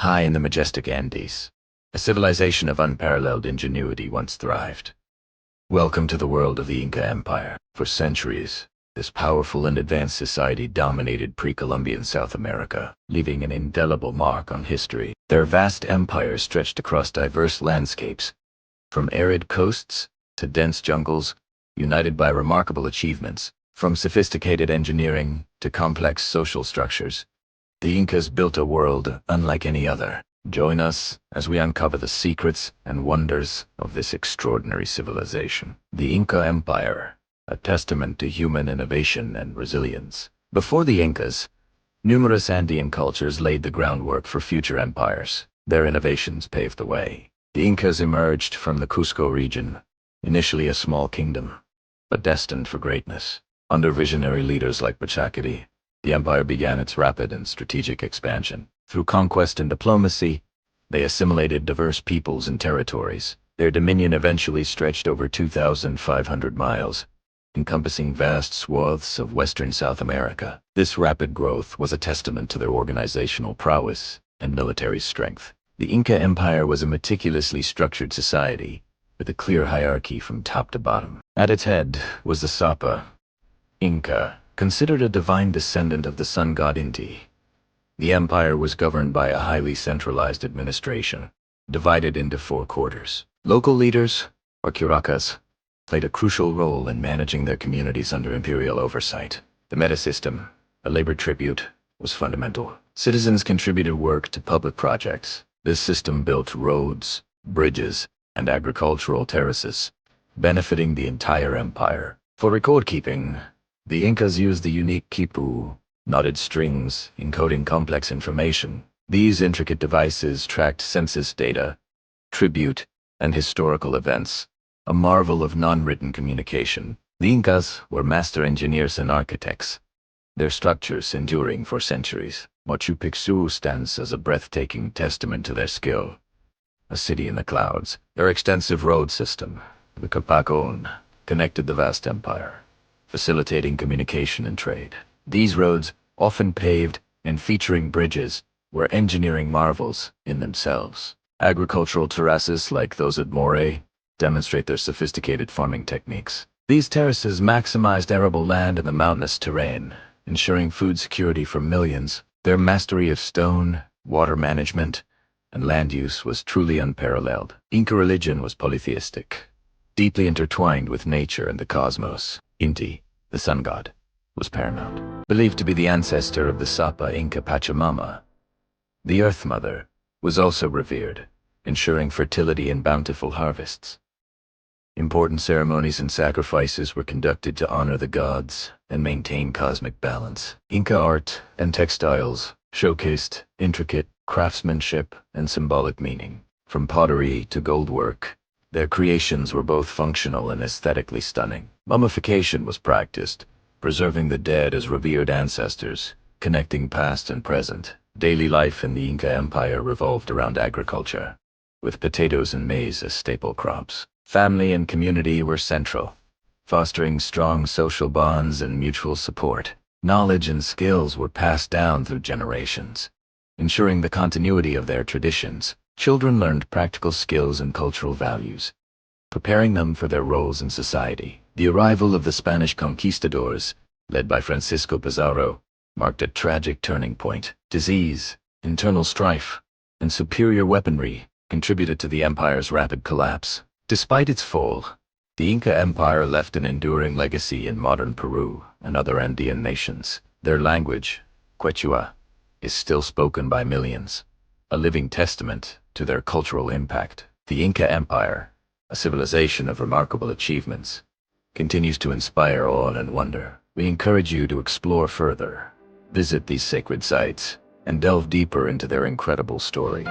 High in the majestic Andes, a civilization of unparalleled ingenuity once thrived. Welcome to the world of the Inca Empire. For centuries, this powerful and advanced society dominated pre-Columbian South America, leaving an indelible mark on history. Their vast empire stretched across diverse landscapes, from arid coasts to dense jungles, united by remarkable achievements. From sophisticated engineering to complex social structures, the Incas built a world unlike any other. Join us as we uncover the secrets and wonders of this extraordinary civilization. The Inca Empire, a testament to human innovation and resilience. Before the Incas, numerous Andean cultures laid the groundwork for future empires. Their innovations paved the way. The Incas emerged from the Cusco region, initially a small kingdom, but destined for greatness. Under visionary leaders like Pachacati, the empire began its rapid and strategic expansion. Through conquest and diplomacy, they assimilated diverse peoples and territories. Their dominion eventually stretched over 2,500 miles, encompassing vast swaths of western South America. This rapid growth was a testament to their organizational prowess and military strength. The Inca Empire was a meticulously structured society, with a clear hierarchy from top to bottom. At its head was the Sapa, Inca, considered a divine descendant of the sun god Inti. The empire was governed by a highly centralized administration, divided into 4 quarters. Local leaders, or curacas, played a crucial role in managing their communities under imperial oversight. The meta system, a labor tribute, was fundamental. Citizens contributed work to public projects. This system built roads, bridges, and agricultural terraces, benefiting the entire empire. For record-keeping, the Incas used the unique quipu, knotted strings encoding complex information. These intricate devices tracked census data, tribute, and historical events, a marvel of non-written communication. The Incas were master engineers and architects, their structures enduring for centuries. Machu Picchu stands as a breathtaking testament to their skill. A city in the clouds, their extensive road system, the Capacon, connected the vast empire, facilitating communication and trade. These roads, often paved and featuring bridges, were engineering marvels in themselves. Agricultural terraces like those at Moray demonstrate their sophisticated farming techniques. These terraces maximized arable land in the mountainous terrain, ensuring food security for millions. Their mastery of stone, water management, and land use was truly unparalleled. Inca religion was polytheistic, deeply intertwined with nature and the cosmos. Inti, the sun god, was paramount. Believed to be the ancestor of the Sapa Inca Pachamama, the Earth Mother was also revered, ensuring fertility and bountiful harvests. Important ceremonies and sacrifices were conducted to honor the gods and maintain cosmic balance. Inca art and textiles showcased intricate craftsmanship and symbolic meaning. From pottery to goldwork, their creations were both functional and aesthetically stunning. Mummification was practiced, preserving the dead as revered ancestors, connecting past and present. Daily life in the Inca Empire revolved around agriculture, with potatoes and maize as staple crops. Family and community were central, fostering strong social bonds and mutual support. Knowledge and skills were passed down through generations, ensuring the continuity of their traditions. Children learned practical skills and cultural values, preparing them for their roles in society. The arrival of the Spanish conquistadors, led by Francisco Pizarro, marked a tragic turning point. Disease, internal strife, and superior weaponry contributed to the empire's rapid collapse. Despite its fall, the Inca Empire left an enduring legacy in modern Peru and other Andean nations. Their language, Quechua, is still spoken by millions, a living testament to their cultural impact. The Inca Empire, a civilization of remarkable achievements, continues to inspire awe and wonder. We encourage you to explore further, visit these sacred sites, and delve deeper into their incredible story.